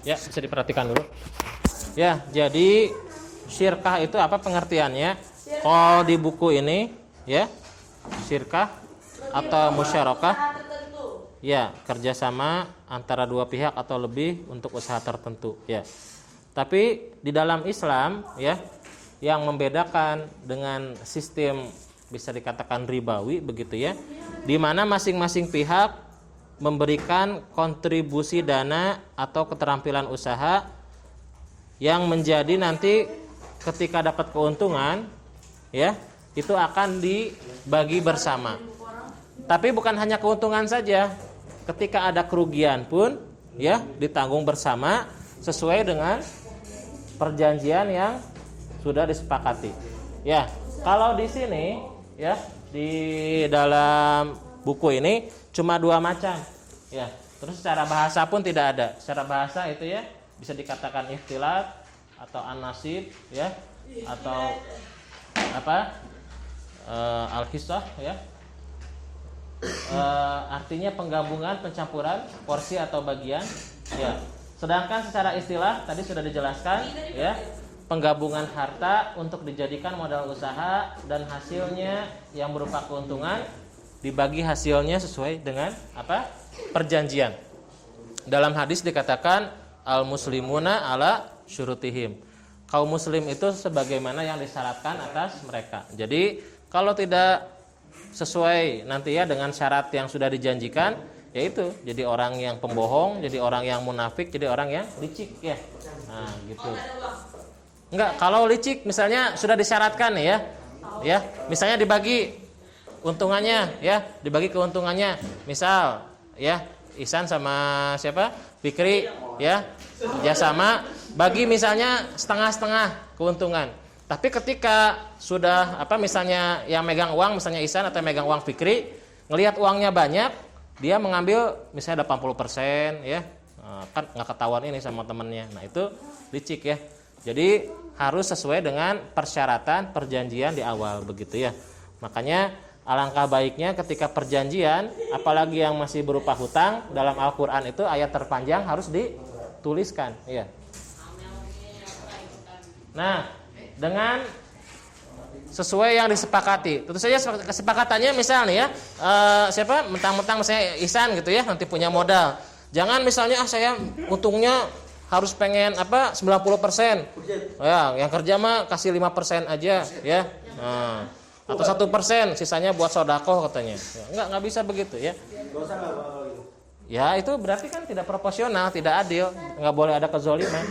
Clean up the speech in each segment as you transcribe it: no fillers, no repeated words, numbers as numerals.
Ya, bisa diperhatikan dulu. Ya, jadi syirkah itu apa pengertiannya? Kalau di buku ini, ya, syirkah atau musyarakah, ya, kerjasama antara dua pihak atau lebih untuk usaha tertentu, ya. Tapi di dalam Islam, ya, yang membedakan dengan sistem bisa dikatakan ribawi, begitu ya, di mana masing-masing pihak memberikan kontribusi dana atau keterampilan usaha yang menjadi nanti ketika dapat keuntungan, ya, itu akan dibagi bersama. Tapi bukan hanya keuntungan saja, ketika ada kerugian pun, ya, ditanggung bersama sesuai dengan perjanjian yang sudah disepakati. Ya, kalau di sini, ya, di dalam buku ini cuma dua macam. Ya, terus secara bahasa pun tidak ada. Secara bahasa itu, ya, bisa dikatakan ikhtilat atau an-nasib, ya, atau apa? Al-hissah, ya. Artinya penggabungan, pencampuran porsi atau bagian, ya. Sedangkan secara istilah tadi sudah dijelaskan, ya, penggabungan harta untuk dijadikan modal usaha dan hasilnya yang berupa keuntungan dibagi hasilnya sesuai dengan apa? Perjanjian. Dalam hadis dikatakan al-muslimuna ala syurutihim. Kaum muslim itu sebagaimana yang disyaratkan atas mereka. Jadi kalau tidak sesuai nanti ya dengan syarat yang sudah dijanjikan, yaitu jadi orang yang pembohong, jadi orang yang munafik, jadi orang yang licik, ya. Nah, gitu. Enggak, kalau licik misalnya sudah disyaratkan ya. Ya, misalnya dibagi untungannya, ya, dibagi keuntungannya. Misal, ya, Ihsan sama siapa? Fikri, ya, kerjasama, bagi misalnya setengah-setengah keuntungan. Tapi ketika sudah apa misalnya yang megang uang, misalnya Ihsan atau megang uang Fikri, ngelihat uangnya banyak, dia mengambil misalnya 80%, ya, kan nggak ketahuan ini sama temennya. Nah itu licik, ya. Jadi harus sesuai dengan persyaratan perjanjian di awal, begitu, ya. Makanya alangkah baiknya ketika perjanjian, apalagi yang masih berupa hutang, dalam Al-Quran itu ayat terpanjang harus dituliskan, ya. Nah, dengan sesuai yang disepakati. Tentu saja kesepakatannya misalnya, ya, siapa mentang-mentang misalnya Ihsan gitu, ya, nanti punya modal. Jangan misalnya saya untungnya harus pengen apa 90%. Ya, yang kerja mah kasih 5% aja, ya. Nah, atau 1%, sisanya buat sedekah katanya. Ya, enggak bisa begitu, ya. Ya, itu berarti kan tidak proporsional, tidak adil, enggak boleh ada kezaliman.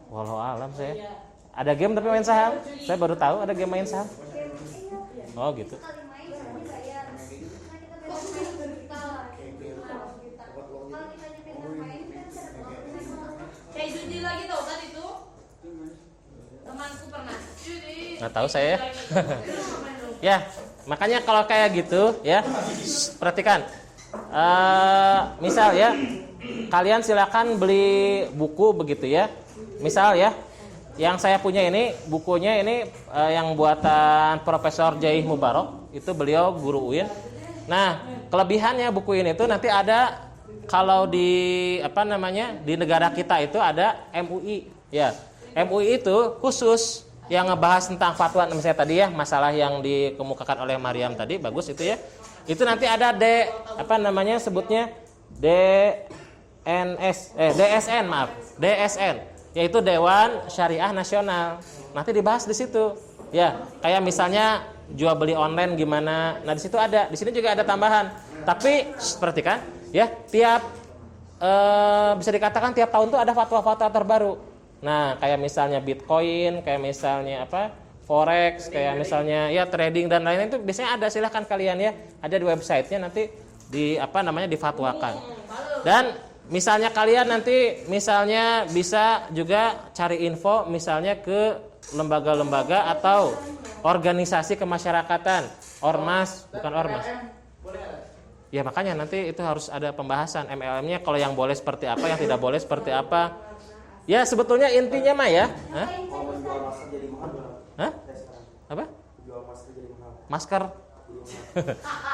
Walau alam saya. Ada game tapi main saham. Saya baru tahu ada game main saham. Oh, gitu. Kayak judi lagi tau kan itu? Temanku pernah judi. Nggak tahu saya. Ya, makanya kalau kayak gitu, ya, perhatikan. Misal, ya, kalian silakan beli buku begitu, ya. Misal, ya, yang saya punya ini bukunya ini yang buatan Profesor Jaih Mubarak, itu beliau guru UIN. Nah, kelebihannya buku ini tuh nanti ada kalau di apa namanya di negara kita itu ada MUI, ya. MUI itu khusus yang ngebahas tentang fatwa misalnya tadi, ya, masalah yang dikemukakan oleh Mariam tadi, bagus itu, ya. Itu nanti ada apa namanya sebutnya DSN, yaitu Dewan Syariah Nasional. Nanti dibahas di situ. Ya, kayak misalnya jual beli online gimana. Nah, di situ ada. Di sini juga ada tambahan. Tapi perhatikan, ya, tiap bisa dikatakan tiap tahun tuh ada fatwa-fatwa terbaru. Nah, kayak misalnya Bitcoin, kayak misalnya apa? Forex, kayak misalnya ya trading dan lain-lain itu biasanya ada, silahkan kalian, ya, ada di websitenya nanti di apa namanya difatwakan. Dan misalnya kalian nanti misalnya bisa juga cari info misalnya ke lembaga-lembaga atau organisasi kemasyarakatan, ormas, bukan ormas. Ya, makanya nanti itu harus ada pembahasan MLM-nya, kalau yang boleh seperti apa, yang tidak boleh seperti apa. Ya sebetulnya intinya mah ya. Hah? Kalau menjual masker jadi mahal berapa? Hah? Sekarang Apa? jual masker jadi mahal. Masker.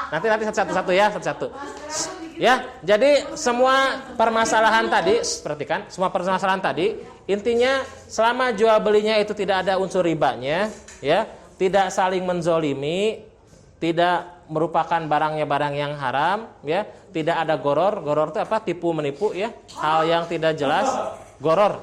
Nanti satu-satu ya, satu-satu. Ya, jadi semua permasalahan tadi, perhatikan, semua permasalahan tadi intinya selama jual belinya itu tidak ada unsur ribanya, ya, tidak saling menzolimi, tidak merupakan barangnya barang yang haram, ya, tidak ada goror. Goror itu apa? Tipu menipu, ya, hal yang tidak jelas, goror,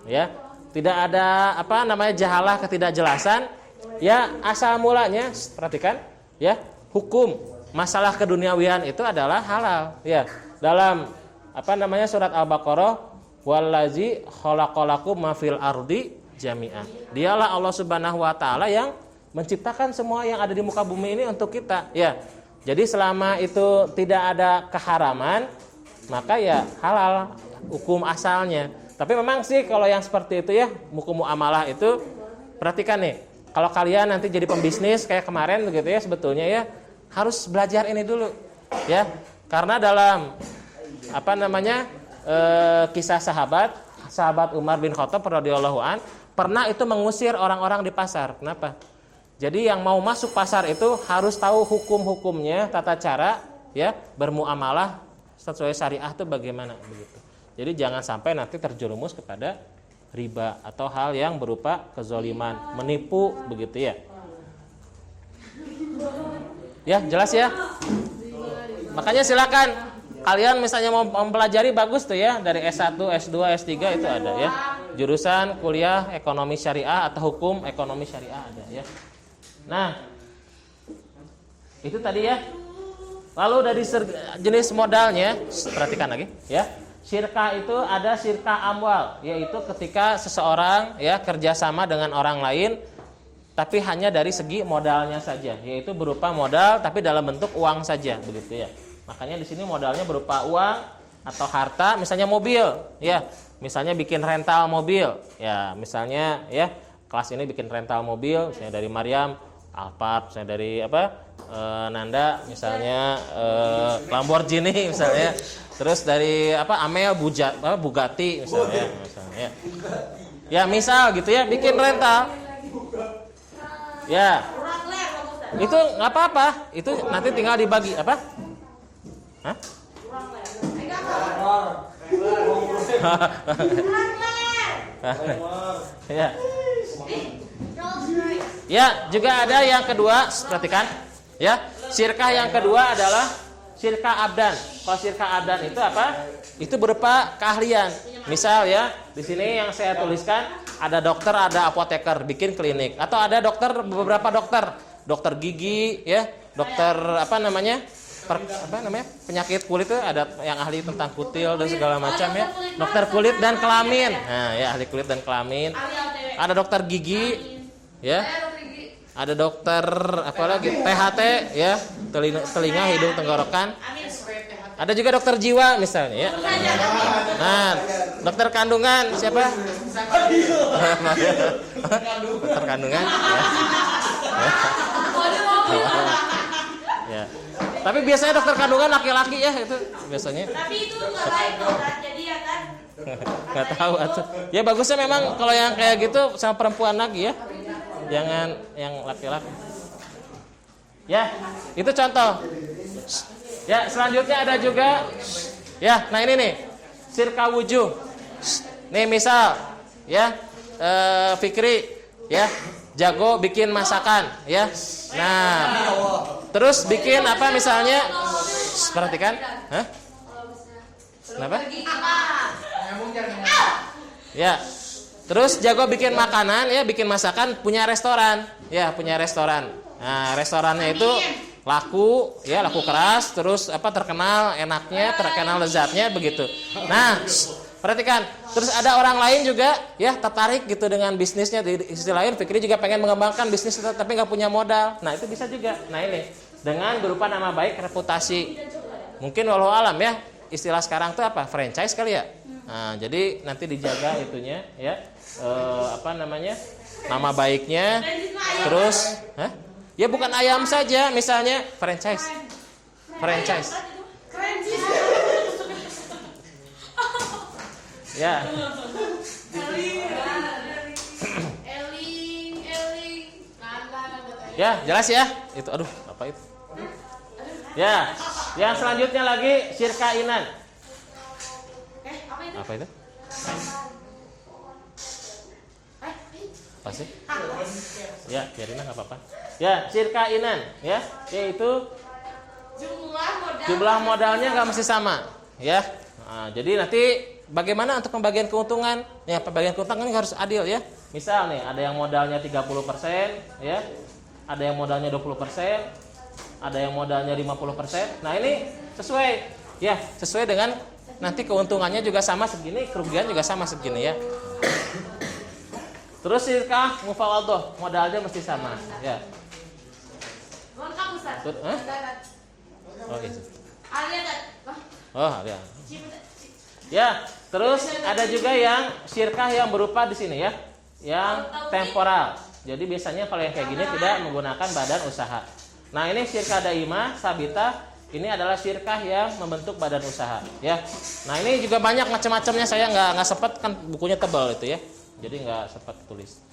ya, tidak ada apa namanya jahalah, ketidakjelasan, ya, asal mulanya, perhatikan, ya, hukum masalah keduniawian itu adalah halal, ya, dalam apa namanya surat Al-Baqarah, wallazi khalaqalakum ma fil ardi jami'an. Dialah Allah Subhanahu wa taala yang menciptakan semua yang ada di muka bumi ini untuk kita, ya. Jadi selama itu tidak ada keharaman, maka ya halal hukum asalnya. Tapi memang sih kalau yang seperti itu ya, hukum muamalah itu perhatikan nih. Kalau kalian nanti jadi pembisnis kayak kemarin begitu ya, sebetulnya ya harus belajar ini dulu, ya. Karena dalam apa namanya kisah sahabat Umar bin Khattab radhiyallahu an pernah itu mengusir orang-orang di pasar. Kenapa? Jadi yang mau masuk pasar itu harus tahu hukum-hukumnya, tata cara, ya, bermuamalah sesuai syariah itu bagaimana begitu. Jadi jangan sampai nanti terjerumus kepada riba atau hal yang berupa kezoliman, menipu begitu ya. Ya, jelas ya. Makanya silakan kalian misalnya mau mempelajari bagus tuh ya, dari S1, S2, S3 itu ada ya. Jurusan kuliah ekonomi syariah atau hukum ekonomi syariah ada ya. Nah, itu tadi ya. Lalu dari jenis modalnya, perhatikan lagi ya. Syirkah itu ada syirkah amwal, yaitu ketika seseorang ya kerjasama dengan orang lain tapi hanya dari segi modalnya saja, yaitu berupa modal tapi dalam bentuk uang saja begitu ya. Makanya di sini modalnya berupa uang atau harta, misalnya mobil ya. Misalnya bikin rental mobil. Ya, misalnya ya, kelas ini bikin rental mobil misalnya dari Maryam, Alphard, misalnya dari apa? Nanda misalnya Lamborghini misalnya. Terus dari apa? Amel Bugatti misalnya ya. Ya, misal gitu ya, bikin rental. Ya, itu nggak apa-apa. Itu nanti tinggal dibagi apa? Hah? Ya. Ya, juga ada yang kedua, perhatikan. Ya, syirkah yang kedua adalah syirkah abdan. Kalau syirkah abdan itu apa? Itu berupa keahlian. Misal ya, di sini yang saya tuliskan ada dokter, ada apoteker bikin klinik, atau ada dokter, beberapa dokter gigi ya, dokter apa namanya penyakit kulit itu ada yang ahli tentang kutil dan segala macam ya, dokter kulit dan kelamin. Nah ya, ahli kulit dan kelamin. Ada dokter gigi ya, ada dokter apa lagi, THT ya, telinga hidung tenggorokan. Ada juga dokter jiwa misalnya ya. Nah, dokter kandungan siapa? Dokter kandungan ya. Ya. Tapi biasanya dokter kandungan laki-laki ya itu biasanya. Tapi itu enggak baik loh kan. Jadi ya kan. Enggak tahu atuh. Ya bagusnya memang kalau yang kayak gitu sama perempuan lagi ya. Jangan yang laki-laki. Ya, itu contoh. Ya, selanjutnya ada juga ya, nah ini nih syirkah wujuh. Nih misal ya, Fikri ya jago bikin masakan ya. Nah, terus bikin apa misalnya? Perhatikan, hah? Kenapa? Ya. Terus jago bikin makanan ya, bikin masakan, punya restoran. Ya, punya restoran. Nah, restorannya itu laku ya, laku keras, terus apa terkenal enaknya, terkenal lezatnya begitu. Nah, perhatikan, terus ada orang lain juga ya tertarik gitu dengan bisnisnya. Di sisi lain Fikri juga pengen mengembangkan bisnis tapi nggak punya modal. Nah, itu bisa juga. Nah, ini dengan berupa nama baik, reputasi. Mungkin walau alam ya, istilah sekarang tuh apa? Franchise kali ya. Nah, jadi nanti dijaga itunya ya, apa namanya? Nama baiknya. Terus, ya bukan ayam saja, misalnya franchise. Ya. Eling. Ya, jelas ya? Itu aduh, apa itu? Ya. Yang selanjutnya lagi syirkainan. Apa itu? Apa itu? Apa sih? Ya, biarin enggak apa-apa. Ya, syirkainan ya, yaitu jumlah modalnya nggak mesti sama, ya. Nah, jadi nanti bagaimana untuk pembagian keuntungan? Ya, pembagian keuntungan ini harus adil ya. Misal nih, ada yang modalnya 30%, ya. Ada yang modalnya 20%, ada yang modalnya 50%. Nah, ini sesuai ya, sesuai dengan nanti keuntungannya juga sama segini, kerugian juga sama segini ya. Terus syirkah mufawadhah, modalnya mesti sama, ya. Lengkap Ustaz. Oh, itu. Ada. Oh, ada. Ya, terus ada juga yang syirkah yang berupa di sini ya, yang temporal. Jadi biasanya kalau yang kayak gini tidak menggunakan badan usaha. Nah, ini syirkah daimah sabita, ini adalah syirkah yang membentuk badan usaha ya. Nah, ini juga banyak macam-macamnya, saya nggak sempat, kan bukunya tebal itu ya. Jadi nggak sempat tulis.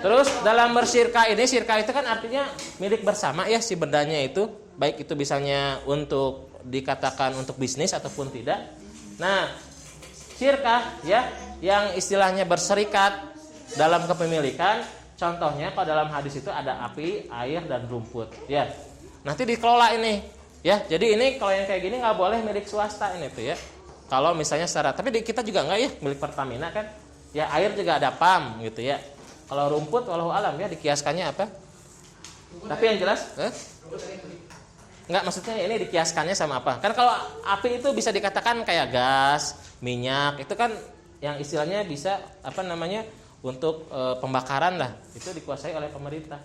Terus dalam bersyirkah ini, syirkah itu kan artinya milik bersama ya si bendanya itu, baik itu misalnya untuk dikatakan untuk bisnis ataupun tidak. Nah, syirkah ya yang istilahnya berserikat dalam kepemilikan, contohnya kalau dalam hadis itu ada api, air dan rumput ya. Nanti dikelola ini ya. Jadi ini kalau yang kayak gini nggak boleh milik swasta ini tuh ya. Kalau misalnya secara, tapi di kita juga nggak ya, milik Pertamina kan. Ya, air juga ada PAM gitu ya. Kalau rumput wallahu alam ya dikiaskannya apa? Tapi yang jelas, enggak, maksudnya ini dikiaskannya sama apa? Kan kalau api itu bisa dikatakan kayak gas, minyak, itu kan yang istilahnya bisa apa namanya untuk pembakaran lah, itu dikuasai oleh pemerintah.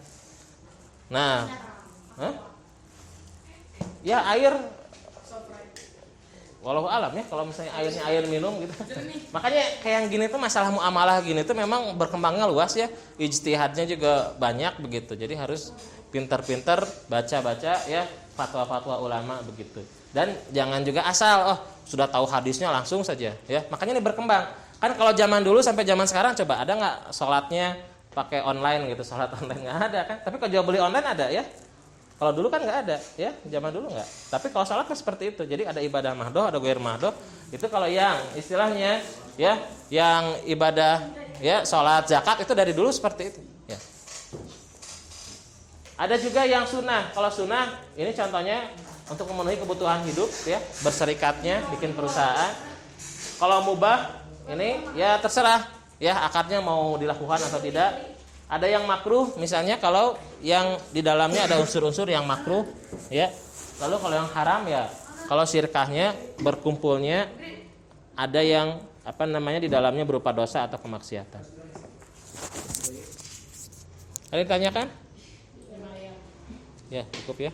Nah, ya air, walau alam ya, kalau misalnya airnya air minum gitu. Makanya kayak yang gini tuh masalah muamalah gini tuh memang berkembangnya luas ya, ijtihadnya juga banyak begitu. Jadi harus pintar-pintar baca-baca ya fatwa-fatwa ulama begitu. Dan jangan juga asal sudah tahu hadisnya langsung saja ya. Makanya ini berkembang. Kan kalau zaman dulu sampai zaman sekarang coba ada nggak sholatnya pakai online gitu, sholat online nggak ada kan? Tapi kalau jual beli online ada ya. Kalau dulu kan nggak ada ya, zaman dulu nggak. Tapi kalau sholat kan seperti itu. Jadi ada ibadah mahdoh, ada ghair mahdoh. Itu kalau yang istilahnya ya, yang ibadah ya sholat, zakat itu dari dulu seperti itu. Ya. Ada juga yang sunnah. Kalau sunnah ini contohnya untuk memenuhi kebutuhan hidup ya, berserikatnya, bikin perusahaan. Kalau mubah ini ya terserah ya akadnya mau dilakukan atau tidak. Ada yang makruh misalnya kalau yang di dalamnya ada unsur-unsur yang makruh ya. Lalu kalau yang haram ya kalau syirkahnya berkumpulnya ada yang apa namanya di dalamnya berupa dosa atau kemaksiatan. Ada yang tanyakan? Ya, cukup ya.